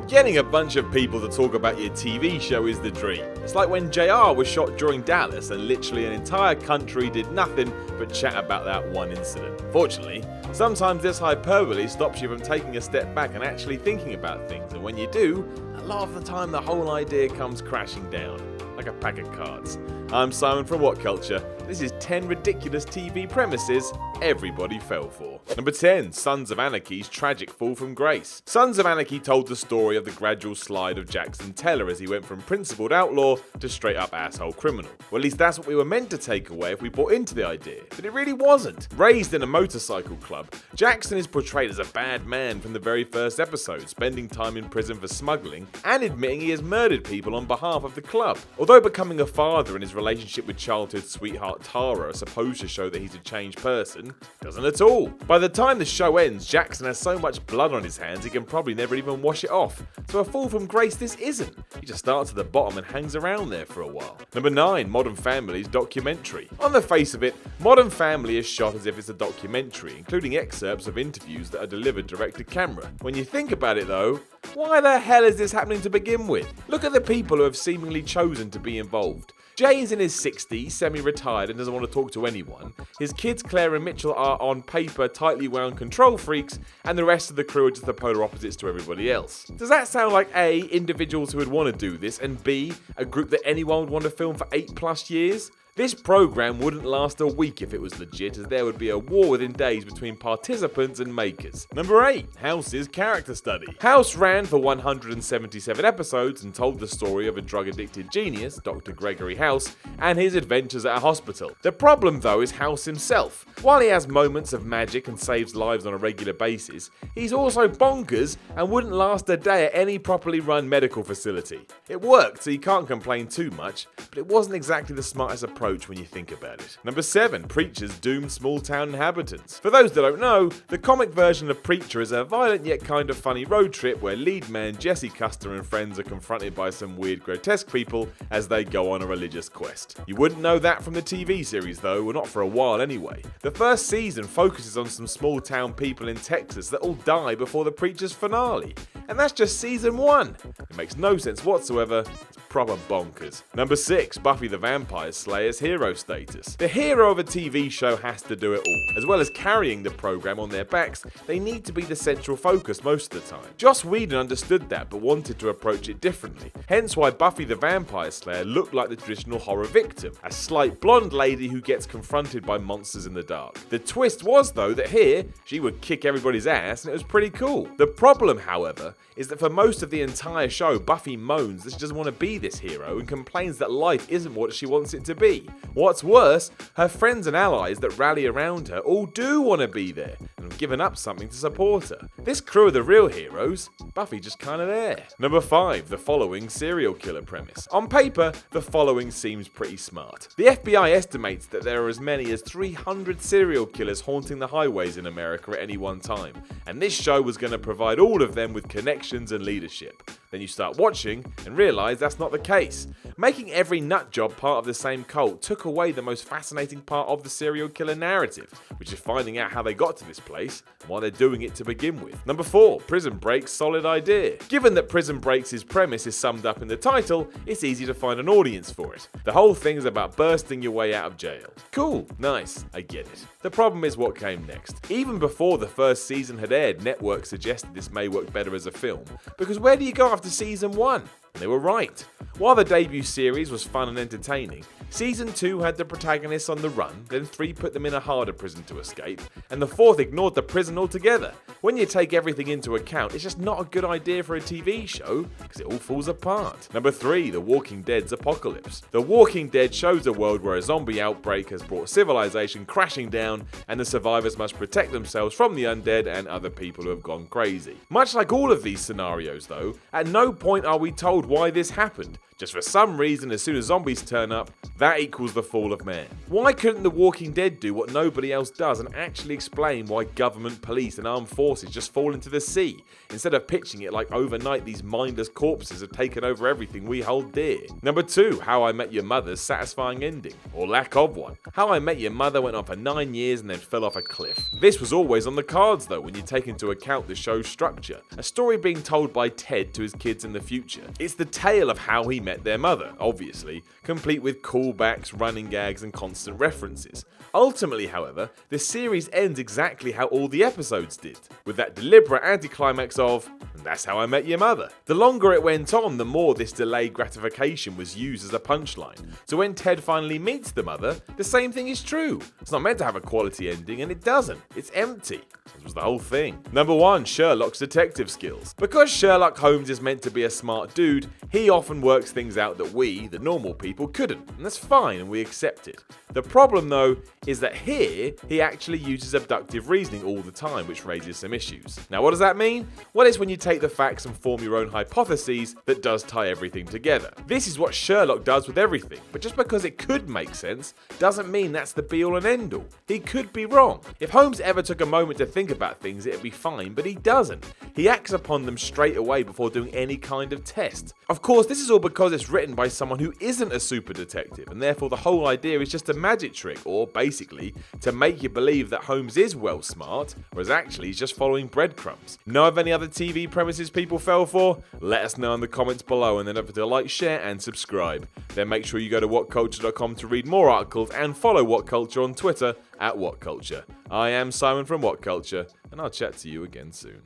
Getting a bunch of people to talk about your TV show is the dream. It's like when JR was shot during Dallas and literally an entire country did nothing but chat about that one incident. Fortunately, sometimes this hyperbole stops you from taking a step back and actually thinking about things, and when you do, a lot of the time the whole idea comes crashing down, like a pack of cards. I'm Simon from Whatculture. This is 10 ridiculous TV premises everybody fell for. Number 10. Sons of Anarchy's tragic fall from grace. Sons of Anarchy told the story of the gradual slide of Jackson Teller as he went from principled outlaw to straight up asshole criminal. Well, at least that's what we were meant to take away if we bought into the idea, but it really wasn't. Raised in a motorcycle club, Jackson is portrayed as a bad man from the very first episode, spending time in prison for smuggling and admitting he has murdered people on behalf of the club. Although becoming a father and his relationship with childhood sweetheart Tara are supposed to show that he's a changed person, doesn't at all. By the time the show ends, Jackson has so much blood on his hands he can probably never even wash it off. So a fall from grace this isn't. He just starts at the bottom and hangs around there for a while. Number 9. Modern Family's documentary. On the face of it, Modern Family is shot as if it's a documentary, including excerpts of interviews that are delivered direct to camera. When you think about it though, why the hell is this happening to begin with? Look at the people who have seemingly chosen to be involved. Jay is in his 60s, semi-retired and doesn't want to talk to anyone. His kids Claire and Mitchell are on paper tightly wound control freaks, and the rest of the crew are just the polar opposites to everybody else. Does that sound like A, individuals who would want to do this, and B, a group that anyone would want to film for 8+ years? This program wouldn't last a week if it was legit, as there would be a war within days between participants and makers. Number 8. House's character study. House ran for 177 episodes and told the story of a drug-addicted genius, Dr. Gregory House, and his adventures at a hospital. The problem though is House himself. While he has moments of magic and saves lives on a regular basis, he's also bonkers and wouldn't last a day at any properly run medical facility. It worked, so you can't complain too much, but it wasn't exactly the smartest approach when you think about it. Number 7. Preacher's doomed small town inhabitants. For those that don't know, the comic version of Preacher is a violent yet kind of funny road trip where lead man Jesse Custer and friends are confronted by some weird grotesque people as they go on a religious quest. You wouldn't know that from the TV series though, or not for a while anyway. The first season focuses on some small town people in Texas that all die before the Preacher's finale. And that's just season 1. It makes no sense whatsoever. It's proper bonkers. Number 6. Buffy the Vampire Slayer's hero status. The hero of a TV show has to do it all. As well as carrying the program on their backs, they need to be the central focus most of the time. Joss Whedon understood that but wanted to approach it differently. Hence why Buffy the Vampire Slayer looked like the traditional horror victim, a slight blonde lady who gets confronted by monsters in the dark. The twist was though that here, she would kick everybody's ass and it was pretty cool. The problem, however, is that for most of the entire show, Buffy moans that she doesn't want to be this hero and complains that life isn't what she wants it to be. What's worse, her friends and allies that rally around her all do want to be there and have given up something to support her. This crew are the real heroes, Buffy just kinda there. Number 5. The following serial killer premise. On paper, the following seems pretty smart. The FBI estimates that there are as many as 300 serial killers haunting the highways in America at any one time, and this show was going to provide all of them with connections and leadership. Then you start watching and realise that's not the case. Making every nutjob part of the same cult took away the most fascinating part of the serial killer narrative, which is finding out how they got to this place and why they're doing it to begin with. Number 4. Prison Break's solid idea. Given that Prison Break's premise is summed up in the title, it's easy to find an audience for it. The whole thing is about bursting your way out of jail. Cool, nice, I get it. The problem is what came next. Even before the first season had aired, networks suggested this may work better as a film, because where do you go after season 1? And they were right. While the debut series was fun and entertaining, season 2 had the protagonists on the run, then 3 put them in a harder prison to escape, and the 4th ignored the prison altogether. When you take everything into account, it's just not a good idea for a TV show, because it all falls apart. Number 3. The Walking Dead's apocalypse. The Walking Dead shows a world where a zombie outbreak has brought civilization crashing down, and the survivors must protect themselves from the undead and other people who have gone crazy. Much like all of these scenarios though, at no point are we told told why this happened. Just for some reason, as soon as zombies turn up, that equals the fall of man. Why couldn't The Walking Dead do what nobody else does and actually explain why government, police and armed forces just fall into the sea, instead of pitching it like overnight these mindless corpses have taken over everything we hold dear? Number 2, How I Met Your Mother's satisfying ending, or lack of one. How I Met Your Mother went on for 9 years and then fell off a cliff. This was always on the cards though when you take into account the show's structure, a story being told by Ted to his kids in the future. It's the tale of how he met their mother, obviously, complete with callbacks, running gags and constant references. Ultimately, however, the series ends exactly how all the episodes did, with that deliberate anticlimax of, "And that's how I met your mother." The longer it went on, the more this delayed gratification was used as a punchline. So when Ted finally meets the mother, the same thing is true. It's not meant to have a quality ending, and it doesn't. It's empty. This was the whole thing. Number 1, Sherlock's detective skills. Because Sherlock Holmes is meant to be a smart dude, he often works things out that we, the normal people, couldn't, and that's fine and we accept it. The problem though is that here he actually uses abductive reasoning all the time, which raises some issues. Now what does that mean? Well, it's when you take the facts and form your own hypotheses that does tie everything together. This is what Sherlock does with everything, but just because it could make sense doesn't mean that's the be all and end all. He could be wrong. If Holmes ever took a moment to think about things, it'd be fine, but he doesn't. He acts upon them straight away before doing any kind of test. Of course, this is all because it's written by someone who isn't a super detective, and therefore the whole idea is just a magic trick, or basically to make you believe that Holmes is well smart, whereas actually he's just following breadcrumbs. Know of any other TV premises people fell for? Let us know in the comments below, and then don't forget to like, share and subscribe. Then make sure you go to whatculture.com to read more articles and follow Whatculture on Twitter at Whatculture. I am Simon from Whatculture, and I'll chat to you again soon.